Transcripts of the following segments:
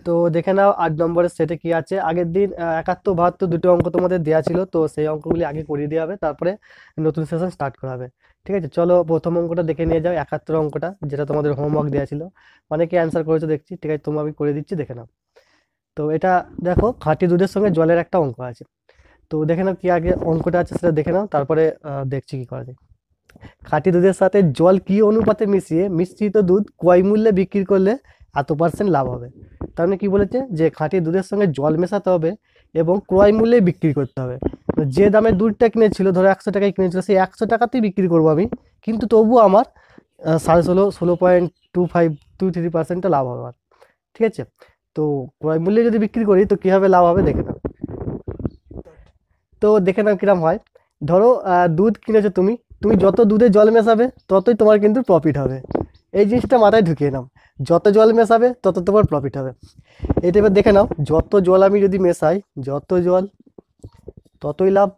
তো দেখে নাও 8 নম্বরের সেটে কি আছে। আগের দিন 71 72 দুটো অঙ্ক তোমাদের দেওয়া ছিল, তো সেই অঙ্কগুলি আগে করিয়ে দেওয়া হবে, তারপরে নতুন সেশন স্টার্ট করা হবে। ঠিক আছে, চলো প্রথম অঙ্কটা দেখে নিয়ে যাও, 71 অঙ্কটা যেটা তোমাদের হোমওয়ার্ক দেওয়া ছিল। অনেকে অ্যান্সার করেছো দেখছি, ঠিক আছে তুমি আমি করে দিচ্ছি, দেখে নাও। তো এটা দেখো, খাঁটি দুধের সঙ্গে জলের একটা অঙ্ক আছে। তো দেখে নাও কি আগে অঙ্কটা আছে সেটা দেখে নাও, তারপরে দেখছি কি করা যায়। খাঁটি দুধের সাথে জল কি অনুপাতে মিশিয়ে মিশ্রিত দুধ ক্রয় মূল্যে বিক্রি করলে এত পার্সেন্ট লাভ হবে। তার মানে কি বলেছে যে খাঁটি দুধের সঙ্গে জল মেশাতে হবে এবং ক্রয় মূল্যে বিক্রি করতে হবে। তো যে দামে দুধটা কিনেছিল, ধরো 100 টাকায় কিনেছিল, সেই 100 টাকাতেই বিক্রি করবো আমি, কিন্তু তবুও আমার 16.2523% লাভ হবে আমার। ঠিক আছে, তো ক্রয় মূল্যে যদি বিক্রি করি তো কীভাবে লাভ হবে দেখে নাও। তো দেখে নাও কিরম হয়। ধরো দুধ কিনেছো তুমি, তুমি যত দুধে জল মেশাবে ততই তোমার কিন্তু প্রফিট হবে। এই জিনিসটা মাথায় ঢুকিয়ে নাও, যত জল মেশাবে তত তোমার প্রফিট হবে। এটা এবার দেখে নাও, যত জল আমি যদি মেশাই, যত জল ততই লাভ,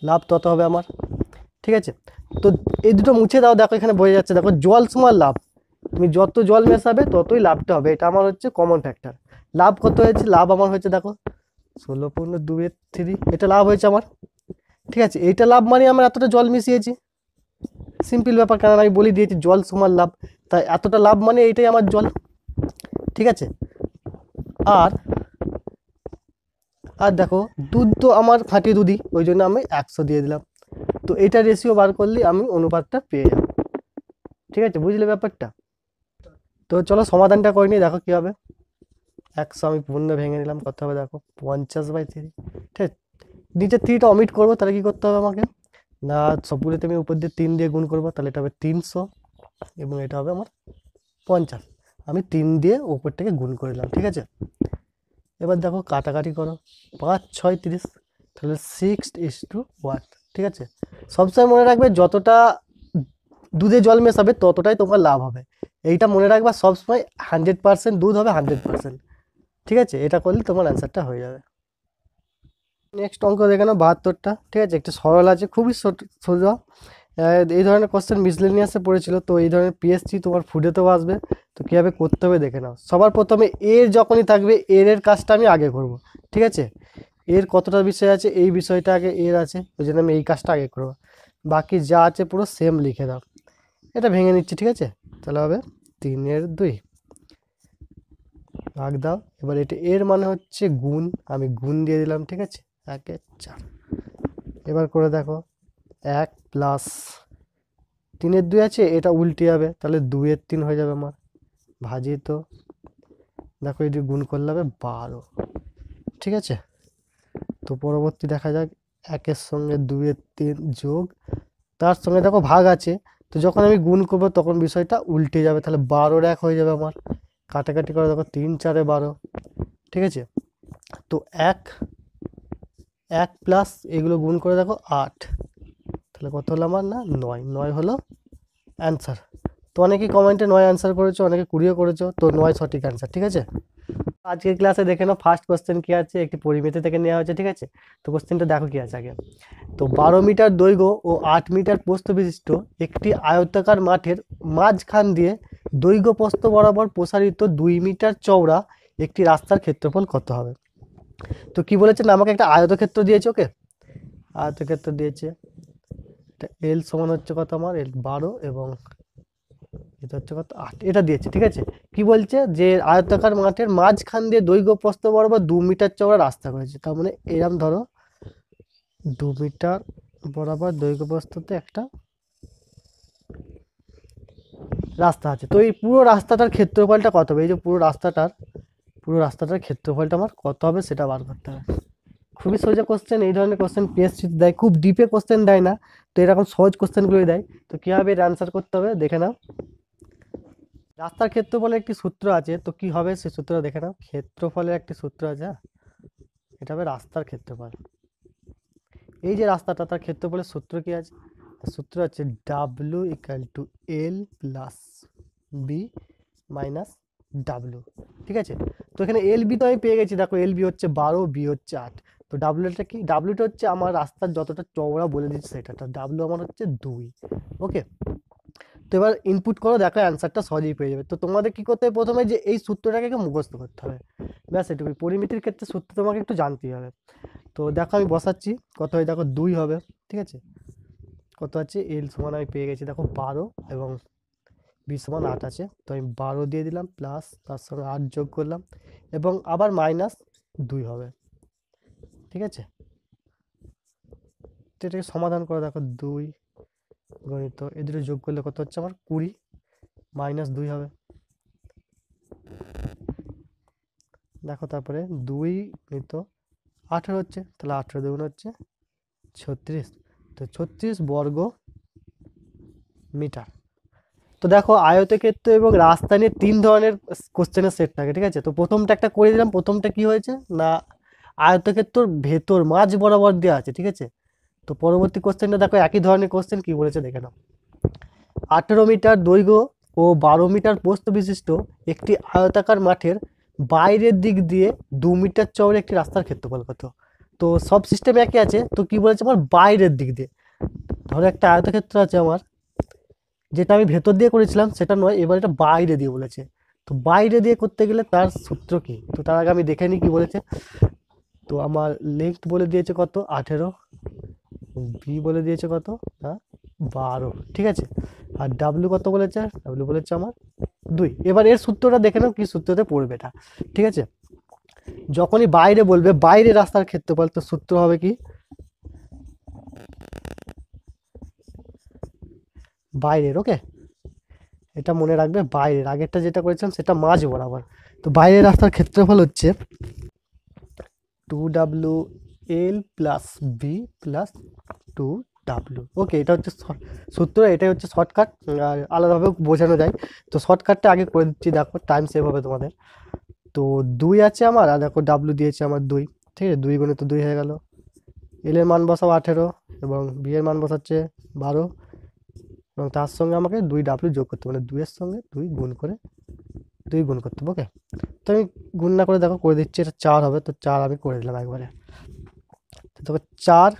লাভ তত হবে আমার। ঠিক আছে, তো এই দুটো মুছে দাও, দেখো এখানে বোঝা যাচ্ছে, দেখো জল সমান লাভ। তুমি যত জল মেশাবে ততই লাভটা হবে, এটা আমার হচ্ছে কমন ফ্যাক্টর। লাভ কত হয়েছে, লাভ আমার হয়েছে দেখো 16.2 এটা লাভ হয়েছে আমার। ঠিক আছে, এইটা লাভ মানে আমরা এতটা জল মিশিয়েছি, সিম্পল ব্যাপার, কারণ আমি বলে দিয়েছি জল সমান লাভ, তাই এতটা লাভ মানে এইটাই আমার জল। ঠিক আছে, আর আর দেখো দুধ তো আমার খাঁটি দুধই, ওই জন্য আমি 100 দিয়ে দিলাম। তো এইটা রেশিও বার করলে আমি অনুপাতটা পেয়ে যাব। ঠিক আছে, বুঝলে ব্যাপারটা। তো চলো সমাধানটা করে নিই, দেখো কী হবে। 100 আমি পূর্ণ ভেঙে নিলাম, কত হবে দেখো 50/3। ঠিক আছে, নিচে 3টা অমিট করবো, তাহলে কি করতে হবে আমাকে, না সবগুলোতে আমি উপর দিয়ে 3 দিয়ে গুণ করবো, তাহলে এটা হবে 300 এবং এটা হবে আমার 50। আমি 3 দিয়ে উপর থেকে গুণ করে নিলাম। ঠিক আছে, এবার দেখো কাটাকাটি করো, 5 6 30, তাহলে 6:1। ঠিক আছে, সবসময় মনে রাখবে যতটা দুধে জল মেশাবে ততটাই তোমার লাভ হবে, এইটা মনে রাখবা সবসময়। 100% দুধ হবে 100%। ঠিক আছে, এটা করলে তোমার অ্যান্সারটা হয়ে যাবে। নেক্সট অঙ্ক দেখে নাও 72টা। ঠিক আছে, একটা সরল আছে, খুবই সোজা। এই ধরনের কোশ্চেন মিসলেনিয়াসে পড়েছিল, তো এই ধরনের পিএসসি তোমার ফুডেতেও আসবে। তো কীভাবে করতে হবে দেখে নাও। সবার প্রথমে এর যখনই থাকবে এর কাজটা আমি আগে করব। ঠিক আছে, এর কতটা বিষয় আছে, এই বিষয়টা আগে এর আছে, ওই জন্য আমি এই কাজটা আগে করবো। বাকি যা আছে পুরো সেম লিখে দাও। এটা ভেঙে নিচ্ছি, ঠিক আছে, তাহলে হবে 3/2 ভাগ দাও। এবার এটা এর মানে হচ্ছে গুণ, আমি গুণ দিয়ে দিলাম। ঠিক আছে, 1/4। এবার করে দেখো 1 প্লাস 3/2 আছে, এটা উল্টে যাবে, তাহলে 2/3 হয়ে যাবে আমার, ভাজিত। দেখো এটি গুণ করলে হবে 12। ঠিক আছে, তো পরবর্তী দেখা যাক, 1-এর সঙ্গে 2/3 যোগ, তার সঙ্গে দেখো ভাগ আছে, তো যখন আমি গুণ করবো তখন বিষয়টা উল্টে যাবে, তাহলে 12-এর 1 হয়ে যাবে আমার। কাটাকাটি করে দেখো 3 4 12। ঠিক আছে, তো 1 1 প্লাস এগুলো গুণ করে দেখো 8, তাহলে কত হলো আমার, না 9। 9 হলো অ্যান্সার। তো অনেকেই কমেন্টে 9 অ্যান্সার করেছো, অনেকে 20 করেছো, তো 9 সঠিক অ্যান্সার। ঠিক আছে, আজকের ক্লাসে দেখে নাও ফার্স্ট কোশ্চেন কি আছে, একটি পরিমিতি থেকে নেওয়া হয়েছে। ঠিক আছে, তো কোশ্চেনটা দেখো কি আছে আগে। তো 12 মিটার দৈর্ঘ্য ও 8 মিটার প্রস্থ বিশিষ্ট একটি আয়তাকার মাঠের মাঝখান দিয়ে দৈর্ঘ্য প্রস্থ বরাবর প্রসারিত 2 মিটার চওড়া একটি রাস্তার ক্ষেত্রফল কত হবে। তো কি বলেছে না, আমাকে একটা আয়তক্ষেত্র দিয়েছে, ওকে আয়তক্ষেত্র দিয়েছে, এল সমান হচ্ছে কত আমার, এল 12 এবং এটা হচ্ছে কত 8, এটা দিয়েছে। ঠিক আছে, কি বলছে যে আয়তাকার মাঠের মাঝখান দিয়ে দৈর্ঘ্য প্রস্থ বরাবর 2 মিটার চওড়া রাস্তা করেছে, তার মানে এরম ধরো 2 মিটার বরাবর দৈর্ঘ্য প্রস্থতে একটা রাস্তা আছে। তো এই পুরো রাস্তাটার ক্ষেত্রফলটা কত হবে, এই যে পুরো রাস্তাটার ক্ষেত্রফলটা আমার কত হবে সেটা বার করতে হবে। খুবই সোজা কোশ্চেন, এই ধরনের কোশ্চেন পিএসসি দেয়, খুব ডিপে কোশ্চেন দেয় না, তো এরকম সহজ কোশ্চেনগুলোই দেয়। তো কীভাবে এর অ্যান্সার করতে হবে দেখে নাও। রাস্তার ক্ষেত্রফলের একটি সূত্র আছে, তো কি হবে সেই সূত্রটা দেখে নাও। ক্ষেত্রফলের একটি সূত্র আছে, হ্যাঁ, এটা হবে রাস্তার ক্ষেত্রফল। এই যে রাস্তাটা, তার ক্ষেত্রফলের সূত্র কি আছে, সূত্র আছে W = L+B - W। ঠিক আছে, তো এখানে LB তো আমি পেয়ে গেছি, দেখো LB হচ্ছে 12, B হচ্ছে 8। তো ডাব্লুটা কি, ডাব্লুটা হচ্ছে আমার রাস্তার যতটা চওড়া বলে দিচ্ছে সেটা, W আমার হচ্ছে 2। ওকে, তো এবার ইনপুট করো, দেখো অ্যান্সারটা সহজেই পেয়ে যাবে। তো তোমাদের কি করতে হবে প্রথমে, যে এই সূত্রটাকে মুখস্থ করতে হবে, ব্যাস এটুকুই। পরিমিতির ক্ষেত্রে সূত্র তোমাকে একটু জানতেই হবে। তো দেখো আমি বসাচ্ছি, কত হয় দেখো 2 হবে, ঠিক আছে। কত আছে, এল সমান আমি পেয়ে গেছি দেখো 12 এবং বি সমান 8 আছে। তো আমি 12 দিয়ে দিলাম, প্লাস তার সঙ্গে 8 যোগ করলাম এবং আবার মাইনাস 2 হবে, ঠিক আছে। তো এটাকে সমাধান করে দেখো, 2 গণিত এ দুটো যোগ করলে কত হচ্ছে আমার 20 মাইনাস 2 হবে। দেখো তারপরে 2 গণিত 18 হচ্ছে, তাহলে 18 দুগুণ হচ্ছে 36। তো 36 বর্গ মিটার। তো দেখো আয়তক্ষেত্র এবং রাস্তা নিয়ে 3 ধরনের কোশ্চেনের সেট থাকে, ঠিক আছে। তো প্রথমটা একটা করে দিলাম, প্রথমটা কি হয়েছে না, আয়তক্ষেত্রর ভেতর মাঝ বরাবর দেওয়া আছে, ঠিক আছে। তো পরবর্তী কোশ্চেনটা দেখো একই ধরনের কোশ্চেন, কি বলেছে দেখে নাও। 18 মিটার দৈর্ঘ্য ও 12 মিটার প্রস্থ বিশিষ্ট একটি আয়তাকার মাঠের বাইরের দিক দিয়ে 2 মিটার চওড়া একটি রাস্তার ক্ষেত্রফল কত। তো সব সিস্টেম একই আছে, তো কি বলেছে আমার বাইরের দিক দিয়ে। ধরো একটা আয়তক্ষেত্র আছে আমার, যেটা আমি ভেতর দিয়ে করেছিলাম সেটা নয়, এবার এটা বাইরে দিয়ে বলেছে। তো বাইরে দিয়ে করতে গেলে তার সূত্র কি, তো তার আগে আমি দেখে নিই কি বলেছে। তো আমার লেন্থ বলে দিয়েছে কত 18, বি বলে দিয়েছে কত না 12, ঠিক আছে। আর ডাব্লিউ কত বলেছে, ডাব্লিউ বলেছে আমার 2। এবার এর সূত্রটা দেখে নাও কি সূত্রতে পড়বে এটা, ঠিক আছে। যখনই বাইরে বলবে, বাইরে রাস্তার ক্ষেত্রফল, তো সূত্র হবে কি বাইরের, ওকে। এটা মনে রাখবে, বাইরের, আগেরটা যেটা করেছিলাম সেটা মাঝ বরাবর। তো বাইরের রাস্তার ক্ষেত্রফল হচ্ছে 2W L plus B plus 2W, okay. এটা হচ্ছে সূত্র, এটাই হচ্ছে শর্টকাট, আর আলাদাভাবেও বোঝানো যায়। তো শর্টকাটটা আগে করে দিচ্ছি, দেখো টাইম সেভ হবে তোমাদের। তো 2 আছে আমার, আর দেখো ডাব্লু দিয়েছে আমার 2, ঠিক আছে। 2 গুণে তো 2 হয়ে গেল। এল এর মান বসাও 18 এবং বি এর মান বসাচ্ছে 12 এবং তার সঙ্গে আমাকে 2W যোগ করতে হবে, মানে 2 এর সঙ্গে 2 গুণ করে 2 গুণ করতে হবে, ওকে। তো আমি গুণ না করে দেখো করে দিচ্ছি, এটা 4 হবে। তো 4 আমি করে দিলাম একবারে। তো 4,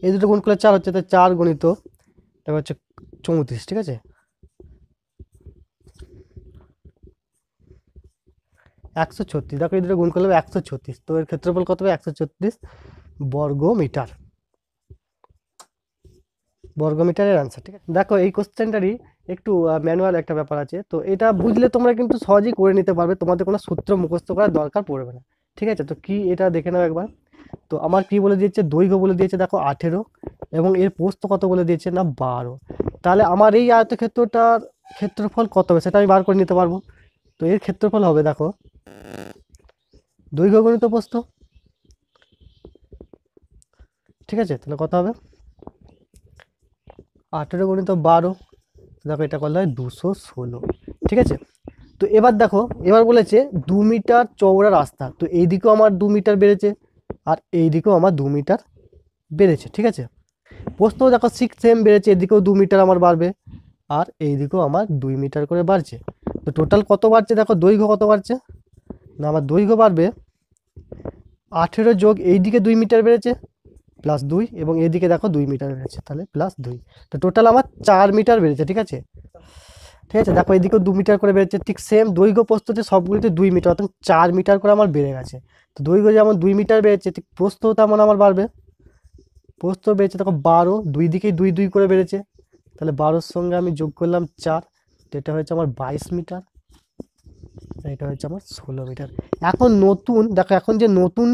এই দুটো গুণ করলে 4 হচ্ছে, তো 4 গণিত এটা হচ্ছে 34, ঠিক আছে। 136, দেখো এই দুটো গুণ করলে 136। তো এর ক্ষেত্রফল কত হবে 136 বর্গ মিটার, বর্গমিটারের আনসার, ঠিক আছে। দেখো এই কোশ্চেনটারই একটু ম্যানুয়াল একটা ব্যাপার আছে, তো এটা বুঝলে তোমরা কিন্তু সহজেই করে নিতে পারবে, তোমাদের কোনো সূত্র মুখস্থ করার দরকার পড়বে না, ঠিক আছে। তো কি এটা দেখে নাও একবার। তো আমার কি বলে দিয়েছে, দৈর্ঘ্য বলে দিয়েছে দেখো 18 এবং এর প্রস্থ কত বলে দিয়েছে না 12। তাহলে আমার এই আয়তক্ষেত্রটার ক্ষেত্রফল কত হবে সেটা আমি বার করে নিতে পারবো। তো এর ক্ষেত্রফল হবে দেখো দৈর্ঘ্য গণিত প্রস্থ, ঠিক আছে। তাহলে কত হবে 18 গণিত 12, দেখো এটা করলে হয় 216, ঠিক আছে। তো এবার দেখো, এবার বলেছে 2 মিটার চওড়া রাস্তা, তো এই দিকেও আমার 2 মিটার বেড়েছে আর এই দিকেও আমার 2 মিটার বেড়েছে, ঠিক আছে। প্রস্থ দেখো 6 সেম বেড়েছে, এদিকেও 2 মিটার আমার বাড়বে আর এই দিকেও আমার 2 মিটার করে বাড়ছে। তো টোটাল কত বাড়ছে দেখো, দৈর্ঘ্য কত বাড়ছে না, আমার দৈর্ঘ্য বাড়বে 18 যোগ এইদিকে 2 মিটার বেড়েছে প্লাস 2 এবং এদিকে দেখো 2 মিটার বেড়েছে, তাহলে প্লাস 2। তো টোটাল আমার 4 মিটার বেড়েছে, ঠিক আছে। ঠিক আছে, দেখো এদিকেও 2 মিটার করে বেড়েছে, ঠিক সেম দৈর্ঘ্য প্রস্থতে সবগুলিতে 2 মিটার, অর্থাৎ 4 মিটার করে আমার বেড়ে গেছে। তো দৈর্ঘ্য যেমন 2 মিটার বেড়েছে, ঠিক প্রস্থও তেমন আমার বাড়বে। প্রস্থ বেড়েছে দেখো 12, দুই দিকেই 2 2 করে বেড়েছে, তাহলে 12-র সঙ্গে আমি যোগ করলাম 4, তো এটা হয়েছে আমার 22 মিটার, এটা হচ্ছে আমার 16 মিটার। এখন নতুন দেখো, এখন যে নতুন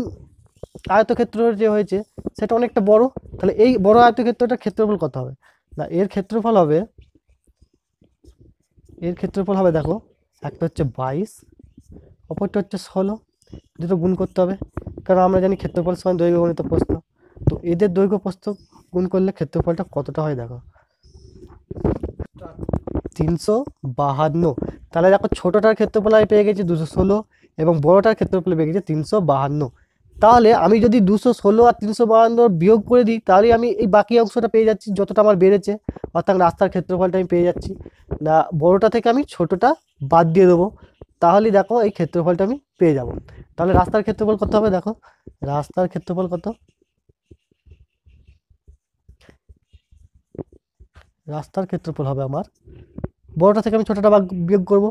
আয়তক্ষেত্র যে হয়েছে সেটা অনেকটা বড়, তাহলে এই বড় আয়তক্ষেত্রটার ক্ষেত্রফল কত হবে না, এর ক্ষেত্রফল হবে, এর ক্ষেত্রফল হবে দেখো, একটা হচ্ছে 22, অপরটা হচ্ছে 16, দুটো গুণ করতে হবে, কারণ আমরা জানি ক্ষেত্রফল সমান দৈর্ঘ্য গণিত প্রস্থ। তো এদের দৈর্ঘ্য প্রস্থ গুণ করলে ক্ষেত্রফলটা কতটা হয় দেখো 352। তাহলে দেখো ছোটোটার ক্ষেত্রফল আমি পেয়ে গেছি 216 এবং বড়টার ক্ষেত্রফল পেয়ে গেছি 352। তাহলে আমি যদি 216 আর 352 বিয়োগ করে দিই, তাহলে আমি এই বাকি অংশটা পেয়ে যাচ্ছি, যতটা আমার বেড়েছে, অর্থাৎ রাস্তার ক্ষেত্রফলটা আমি পেয়ে যাচ্ছি। না বড়টা থেকে আমি ছোটোটা বাদ দিয়ে দেবো, তাহলেই দেখো এই ক্ষেত্রফলটা আমি পেয়ে যাব। তাহলে রাস্তার ক্ষেত্রফল কত হবে দেখো, রাস্তার ক্ষেত্রফল কত রাস্তার ক্ষেত্রফল হবে আমার, বড়টা থেকে আমি ছোটটা বিয়োগ করব,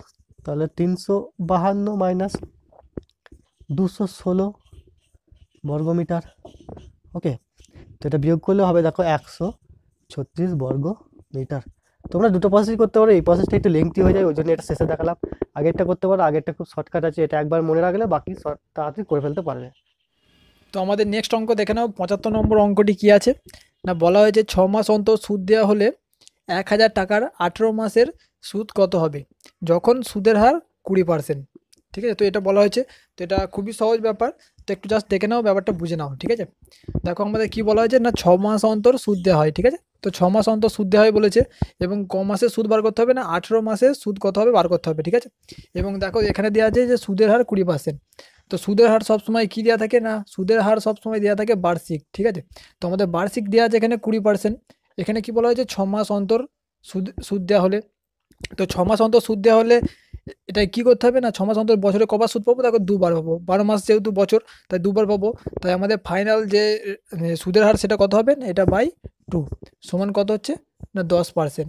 তাহলে 352 মাইনাস 216 বর্গমিটার। ওকে, তো এটা বিয়োগ করলে হবে দেখো 136 বর্গ মিটার। তোমরা দুটো প্রসেসই করতে পারো, এই প্রসেসটা একটু লেংথি হয়ে যায়, ওই জন্য এটা শেষে দেখালাম। আগেরটা করতে পারো, আগেরটা খুব শর্টকাট আছে, এটা একবার মনে রাখলে বাকি তাড়াতাড়ি করে ফেলতে পারবে। তো আমাদের নেক্সট অঙ্ক দেখে নাও, 75 নম্বর অঙ্কটি কি আছে না, বলা হয়েছে 6 মাস অন্তর সুদ দেওয়া হলে 1000 টাকার 18 মাসের সুদ কত হবে যখন সুদের হার 20%। ঠিক আছে, তো এটা বলা হয়েছে, তো এটা খুবই সহজ ব্যাপার। তো একটু জাস্ট দেখে নাও, ব্যাপারটা বুঝে নাও। ঠিক আছে, দেখো আমাদের কি বলা হয়েছে না, 6 মাস অন্তর সুদ দেওয়া হয়। ঠিক আছে, তো 6 মাস অন্তর সুদ দেওয়া হয় বলেছে, এবং ক মাসের সুদ বার করতে হবে না, 18 মাসের সুদ কত হবে বার করতে হবে। ঠিক আছে, এবং দেখো এখানে দেওয়া আছে যে সুদের হার 20%। তো সুদের হার সবসময় কী দেওয়া থাকে না, সুদের হার সবসময় দেওয়া থাকে বার্ষিক। ঠিক আছে, তো আমাদের বার্ষিক দেওয়া আছে এখানে 20%। এখানে কি বলা হয়েছে 6 মাস অন্তর সুদ সুদ দেওয়া হলে, তো 6 মাস অন্তর সুদ দেওয়া হলে এটা কি করতে হবে না, 6 মাস অন্তর বছরে কবার সুদ পাবো, দেখো দুবার পাবো, 12 মাস যেহেতু বছর, তাই দুবার পাবো। তাই আমাদের ফাইনাল যে সুদের হার সেটা কত হবে না, এটা বাই 2 সমান কত হচ্ছে না 10%।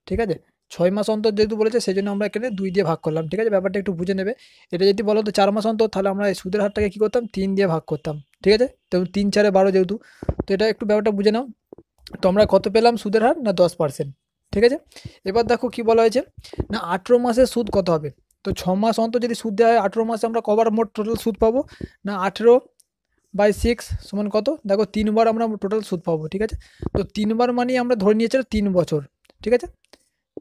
ঠিক আছে, 6 মাস অন্তর যেহেতু বলেছে সেই জন্য আমরা এখানে 2 দিয়ে ভাগ করলাম। ঠিক আছে, ব্যাপারটা একটু বুঝে নেবে। এটা যদি বলো তো 4 মাস অন্তর, তাহলে আমরা এই সুদের হারটাকে কী করতাম, 3 দিয়ে ভাগ করতাম। ঠিক আছে, তো 3 4 12 যেহেতু, তো এটা একটু ব্যাপারটা বুঝে নাও। তো আমরা কত পেলাম সুদের হার না 10%। ঠিক আছে, এবার দেখো কি বলা হয়েছে না, 18 মাসের সুদ কত হবে। তো 6 মাস অন্তর যদি সুদ দেওয়া হয়, 18 মাসে আমরা কবার মোট টোটাল সুদ পাবো না, 18/6 সমান কত, দেখো 3বার আমরা টোটাল সুদ পাবো। ঠিক আছে, তো 3বার মানে আমরা ধরে নিয়েছিলাম 3 বছর। ঠিক আছে,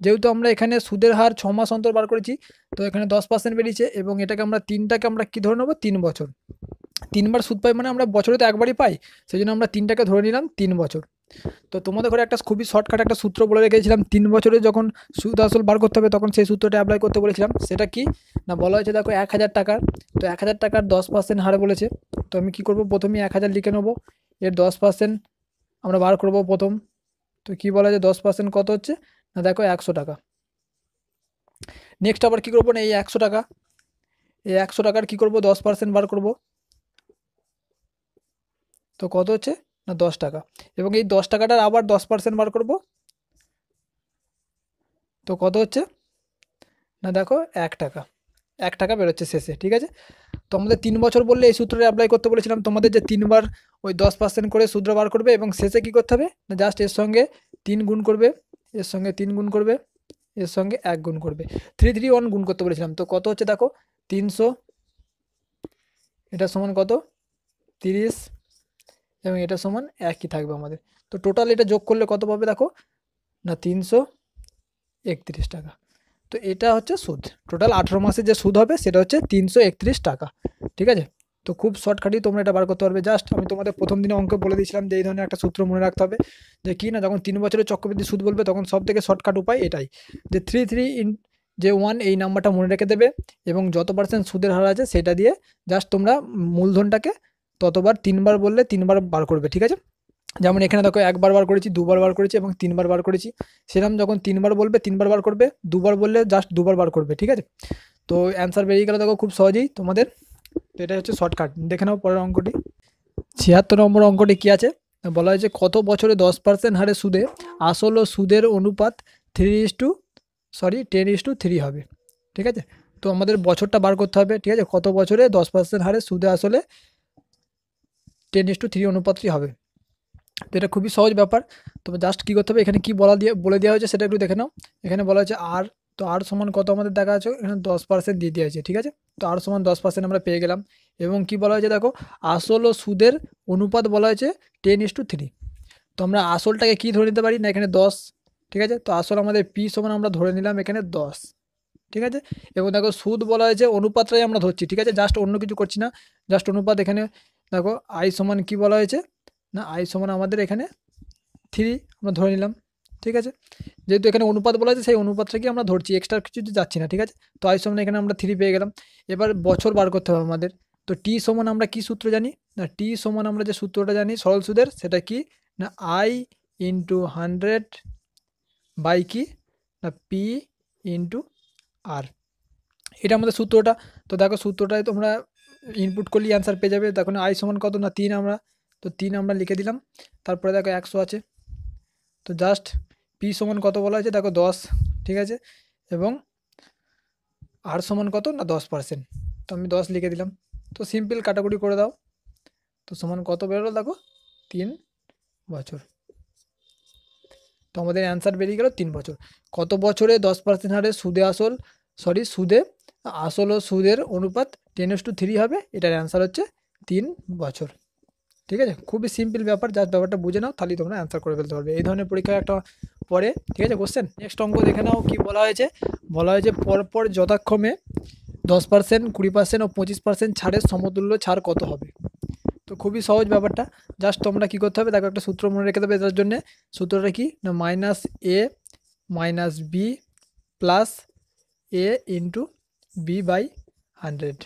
যেহেতু আমরা এখানে সুদের হার 6 মাস অন্তর বার করেছি, তো এখানে 10% বেরিয়েছে, এবং এটাকে আমরা 3টাকে আমরা কি ধরে নেবো, 3 বছর। 3বার সুদ পাই মানে আমরা বছরে তো একবারই পাই, সেই জন্য আমরা 3টাকে ধরে নিলাম 3 বছর। তো তোমাদের ঘরে একটা খুবই শর্টকাট একটা সূত্র বলে রেখেছিলাম, 3 বছরে যখন সুদ আসল বার করতে হবে তখন সেই সূত্রটা অ্যাপ্লাই করতে বলেছিলাম। সেটা কি না, বলা হয়েছে দেখো 1000 টাকার, তো 1000 টাকার 10% হারে বলেছে। তো আমি কি করব, প্রথমেই 1000 লিখে নেবো, এর 10% আমরা বার করব প্রথম। তো কি বলা যায় 10% কত হচ্ছে না, দেখো 100 টাকা। নেক্সট আবার কি করবো না, এই 100 টাকা, এই 100 টাকার কি করব 10% বার করব, তো কত হচ্ছে না 10 টাকা। এবং এই 10 টাকাটার আবার 10% বার করব, তো কত হচ্ছে না দেখো 1 টাকা। 1 টাকা বেরোচ্ছে শেষে। ঠিক আছে, তো আমাদের 3 বছর বললে এই সূত্রটা অ্যাপ্লাই করতে বলেছিলাম তোমাদের, যে 3বার ওই 10% করে সূত্র বার করবে, এবং শেষে কি করতে হবে না, জাস্ট এর সঙ্গে 3 গুণ করবে, এর সঙ্গে 3 গুণ করবে, এর সঙ্গে 1 গুণ করবে, 331 গুণ করতে বলেছিলাম। তো কত হচ্ছে দেখো 300, এটা সমান কত 30, এবং এটা সমান 1ই থাকবে আমাদের। তো টোটাল এটা যোগ করলে কত পাবে দেখো না 331 টাকা। তো এটা হচ্ছে সুদ, টোটাল 18 মাসে যে সুদ হবে সেটা হচ্ছে 331 টাকা। ঠিক আছে, তো খুব শর্টকাটই তোমরা এটা বার করতে পারবে। জাস্ট আমি তোমাদের প্রথম দিনে অঙ্ক বলে দিয়েছিলাম যে এই ধরনের একটা সূত্র মনে রাখতে হবে, যে কি না যখন 3 বছরের চক্রবৃদ্ধি সুদ বলবে তখন সব থেকে শর্টকাট উপায় এটাই, যে 3 ইন যে 1 এই নাম্বারটা মনে রেখে দেবে, এবং যত পার্সেন্ট সুদের হার আছে সেটা দিয়ে জাস্ট তোমরা মূলধনটাকে ততবার 3বার বললে 3বার বার করবে। ঠিক আছে, যেমন এখানে দেখো 1বার বার করেছি, 2বার বার করেছি, এবং 3বার বার করেছি। সেরকম যখন 3বার বলবে 3বার বার করবে, 2বার বললে জাস্ট 2বার বার করবে। ঠিক আছে, তো অ্যান্সার বেরিয়ে গেল দেখো খুব সহজেই তোমাদের। তো এটা হচ্ছে শর্টকাট। দেখে নাও পরের অঙ্কটি। 76 নম্বর অঙ্কটি কি আছে, বলা হয়েছে কত বছরে 10% হারে সুদে আসল ও সুদের অনুপাত 10:3 হবে। ঠিক আছে, তো আমাদের বছরটা বার করতে হবে। ঠিক আছে, কত বছরে 10% হারে সুদে আসলে 10:3 অনুপাতটি হবে। তো এটা খুবই সহজ ব্যাপার। তবে জাস্ট কী করতে হবে, এখানে কি বলে দেওয়া হয়েছে সেটা একটু দেখে নাও। এখানে বলা হয়েছে আর, তো আর সমান কত আমাদের দেখা আছে, এখানে 10% দিয়ে দেওয়া হয়েছে। ঠিক আছে, তো আর সমান 10% আমরা পেয়ে গেলাম। এবং কি বলা হয়েছে দেখো, আসল ও সুদের অনুপাত বলা হয়েছে 10:3। তো আমরা আসলটাকে কি ধরে নিতে পারি না, এখানে 10। ঠিক আছে, তো আসল আমাদের পি সমান আমরা ধরে নিলাম এখানে 10। ঠিক আছে, এবং দেখো সুদ বলা হয়েছে অনুপাতটাই আমরা ধরছি। ঠিক আছে, জাস্ট অন্য কিছু করছি না, জাস্ট অনুপাত। এখানে দেখো আই সমান কি বলা হয়েছে না, আই সমান আমাদের এখানে 3 আমরা ধরে নিলাম। ঠিক আছে, যেহেতু এখানে অনুপাত বলা আছে সেই অনুপাতটাকে আমরা ধরছি, এক্সট্রা কিছু যাচ্ছি না। ঠিক আছে, তো আই সমান এখানে আমরা 3 পেয়ে গেলাম। এবার বছর বার করতে হবে আমাদের। তো টি সমান আমরা কি সূত্র জানি না, টি সমান আমরা যে সূত্রটা জানি সরল সুদের, সেটা কি না আই ইন্টু 100 বাই কি না পি ইন্টু আর, এটা আমাদের সূত্রটা। তো দেখো সূত্রটায় তোমরা ইনপুট করলে অ্যান্সার পেয়ে যাবে। দেখো আই সমান কত না 3, আমরা তো 3 আমরা লিখে দিলাম। তারপরে দেখো 100 আছে, তো জাস্ট পি সমান কত বলা হয়েছে দেখো 10, ঠিক আছে, এবং আর সমান কত না 10%, তো আমি 10 লিখে দিলাম। তো সিম্পল কাটাকুটি করে দাও, তো সমান কত বেরোলো দেখো 3 বছর। তো আমাদের অ্যান্সার বেরিয়ে গেল 3 বছর। কত বছরে 10% হারে সুদে আসল ও সুদের অনুপাত 10:3 হবে, এটার অ্যান্সার হচ্ছে 3 বছর। ঠিক আছে, খুবই সিম্পল ব্যাপার, জাস্ট ব্যাপারটা বুঝে নাও, তাহলেই তোমরা অ্যান্সার করে ফেলতে পারবে এই ধরনের পরীক্ষায় একটা পরে। ঠিক আছে, কোশ্চেন নেক্সট অঙ্ক দেখে নাও কি বলা হয়েছে। বলা হয়েছে পরপর যথাক্রমে 10%, 20% ও 25% ছাড়ের সমতুল্য ছাড় কত হবে। তো খুবই সহজ ব্যাপারটা, জাস্ট তোমরা কী করতে হবে দেখো, একটা সূত্র মনে রেখে দেবে এটার জন্য। সূত্রটা কি না, -a - b plus a into b/100।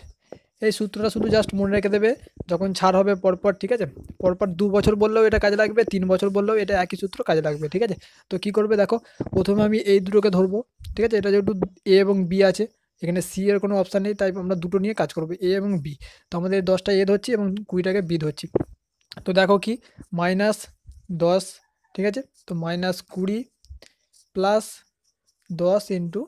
এই সূত্রটা শুধু জাস্ট মনে রেখে দেবে যখন ছাড় হবে পরপর। ঠিক আছে, পরপর 2 বছর বললেও এটা কাজে লাগবে, 3 বছর বললেও এটা একই সূত্র কাজে লাগবে। ঠিক আছে, তো কি করবে দেখো, প্রথমে আমি এই দুটোকে ধরবো। ঠিক আছে, এটা যেহেতু এ এবং বি আছে, এখানে সি এর কোনো অপশান নেই, তাই আমরা দুটো নিয়ে কাজ করবো, এ এবং বি। তো আমাদের 10টা এ ধরছি এবং 20টাকে বি ধরছি। তো দেখো কি -10, ঠিক আছে, তো -20 প্লাস 10 ইন্টু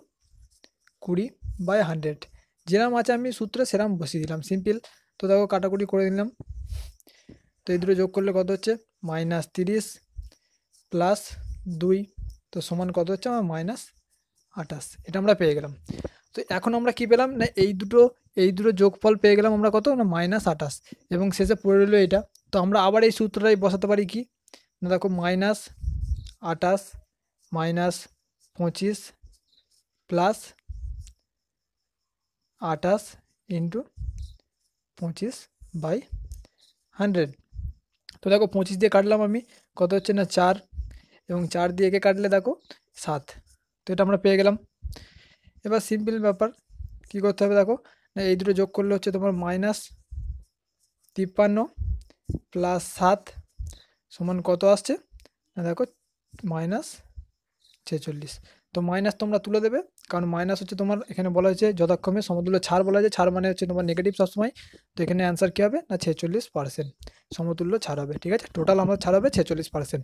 20/100, যেরকম আছে আমি সূত্রে সেরকম বসিয়ে দিলাম, সিম্পল। তো দেখো কাটাকুটি করে দিলাম, তো এই দুটো যোগ করলে কত হচ্ছে -30 প্লাস 2, তো সমান কত হচ্ছে আমার -28, এটা আমরা পেয়ে গেলাম। তো এখন আমরা কি পেলাম না, এই দুটো যোগফল পেয়ে গেলাম আমরা কত না -28, এবং শেষে পড়ে রইলো এটা। তো আমরা আবার এই সূত্রটাই বসাতে পারি কি না, দেখো -28 -25 প্লাস 28 ইন্টু 25/100। তো দেখো 25 দিয়ে কাটলাম আমি, কত হচ্ছে না 4, এবং 4 দিয়ে একে কাটলে দেখো 7, তো এটা আমরা পেয়ে গেলাম। এবার সিম্পল ব্যাপার, কি করতে হবে দেখো না, এই দুটো যোগ করলে হচ্ছে তোমার -53 প্লাস 7 সমান কত আসছে না দেখো -46। তো মাইনাস তোমরা তুলে দেবে, কারণ মাইনাস হচ্ছে তোমার এখানে বলা হয়েছে যথাক্রমে সমতুল্য ছাড় বলা হয়েছে, ছাড় মানে হচ্ছে তোমার নেগেটিভ সবসময়। তো এখানে অ্যান্সার কী হবে না 46% সমতুল্য ছাড় হবে। ঠিক আছে, টোটাল আমার ছাড় হবে 46%।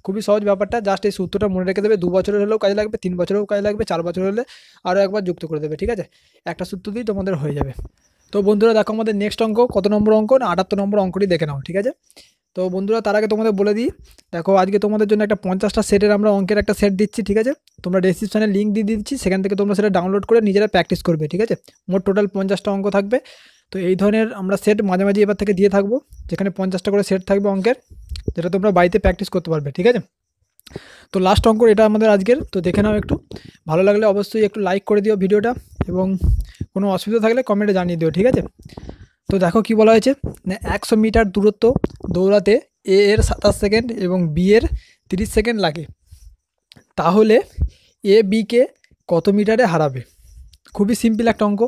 খুবই সহজ ব্যাপারটা, জাস্ট এই সূত্রটা মনে রেখে দেবে, 2 বছরের হলেও কাজে লাগবে, 3 বছরেও কাজে লাগবে, 4 বছর হলে আরও একবার যুক্ত করে দেবে। ঠিক আছে, একটা সূত্র দিয়েই তোমাদের হয়ে যাবে। তো বন্ধুরা দেখো আমাদের নেক্সট অঙ্ক কত নম্বর অঙ্ক না 78 নম্বর অঙ্কটি দেখে নাও। ঠিক আছে, তো বন্ধুরা তার আগে তোমাদের বলে দিই, দেখো আজকে তোমাদের জন্য একটা 50টা সেটের আমরা অঙ্কের একটা সেট দিচ্ছি। ঠিক আছে, তোমরা ডেসক্রিপশনে লিঙ্ক দিয়ে দিচ্ছি, সেখান থেকে তোমরা সেটা ডাউনলোড করে নিজেরা প্র্যাকটিস করবে। ঠিক আছে, মোট টোটাল 50টা অঙ্ক থাকবে। তো এই ধরনের আমরা সেট মাঝে মাঝে এবার থেকে দিয়ে থাকবো, যেখানে 50টা করে সেট থাকবে অঙ্কের, যেটা তোমরা বাড়িতে প্র্যাকটিস করতে পারবে। ঠিক আছে, তো লাস্ট অঙ্ক এটা আমাদের আজকের, তো দেখে নাও একটু, ভালো লাগলে অবশ্যই একটু লাইক করে দিও ভিডিওটা, এবং কোনো অসুবিধা থাকলে কমেন্টে জানিয়ে দিও। ঠিক আছে, তো দেখো কি বলা হয়েছে না, 100 মিটার দূরত্ব দৌড়াতে এ এর 27 সেকেন্ড এবং বি এর 30 সেকেন্ড লাগে, তাহলে এ বিকে কত মিটারে হারাবে। খুবই সিম্পল একটা অঙ্ক,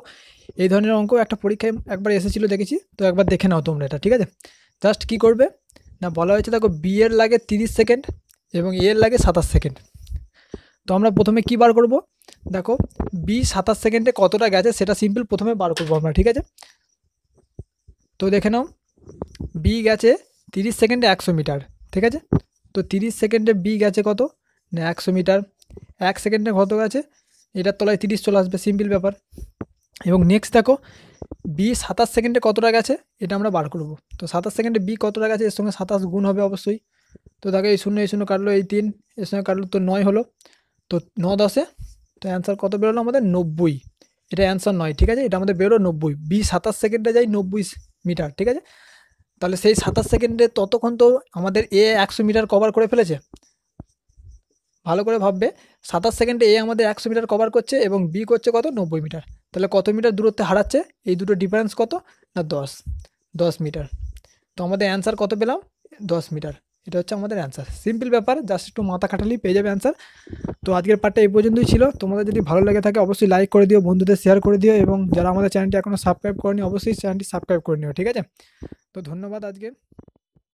এই ধরনের অঙ্ক একটা পরীক্ষায় একবার এসেছিলো দেখেছি, তো একবার দেখে নাও তোমরা এটা। ঠিক আছে, জাস্ট কি করবে না, বলা হয়েছে দেখো বি এর লাগে 30 সেকেন্ড এবং এ এর লাগে 27 সেকেন্ড। তো আমরা প্রথমে কি বার করব, দেখো বি 27 সেকেন্ডে কতটা গেছে সেটা সিম্পল প্রথমে বার করবো আমরা। ঠিক আছে, তো দেখে নাও বি গেছে 30 সেকেন্ডে 100 মিটার। ঠিক আছে, তো 30 সেকেন্ডে বি গেছে কত না 100 মিটার, 1 সেকেন্ডে কত গেছে, এটার তলায় 30 চলে আসবে, সিম্পল ব্যাপার। এবং নেক্সট দেখো বি 27 সেকেন্ডে কতটা গেছে এটা আমরা বার করব। তো 27 সেকেন্ডে বি কতটা গেছে, এর সঙ্গে 27 গুণ হবে অবশ্যই। তো দেখো এই শূন্য কাটলো, এই 3 এর সঙ্গে কাটলো, তো 9 হলো, তো 9 10, তো অ্যান্সার কত বেরোলো আমাদের 90। এটা অ্যান্সার নয়। ঠিক আছে, এটা আমাদের বেরোলো 90, বি 27 সেকেন্ডে যাই 90 মিটার। ঠিক আছে, তাহলে সেই 27 সেকেন্ডে ততক্ষণ তো আমাদের এ 100 মিটার কভার করে ফেলেছে। ভালো করে ভাববে, 27 সেকেন্ডে এ আমাদের 100 মিটার কভার করছে এবং বি করছে কত 90 মিটার, তাহলে কত মিটার দূরত্বে হারাচ্ছে, এই দুটো ডিফারেন্স কত না 10 মিটার। তো আমাদের অ্যান্সার কত পেলাম 10 মিটার, এটা হচ্ছে আমাদের অ্যান্সার। সিম্পল ব্যাপার, জাস্ট একটু মাথা খাটালেই পেয়ে যাবে অ্যান্সার। তো আজকের পার্টটা এই পর্যন্তই ছিল, তোমাদের যদি ভালো লেগে থাকে অবশ্যই লাইক করে দিও, বন্ধুদের শেয়ার করে দিও, এবং যারা আমাদের চ্যানেলটি এখনও সাবস্ক্রাইব করেনি অবশ্যই চ্যানেলটি সাবস্ক্রাইব করে নিও। ঠিক আছে, তো ধন্যবাদ আজকে।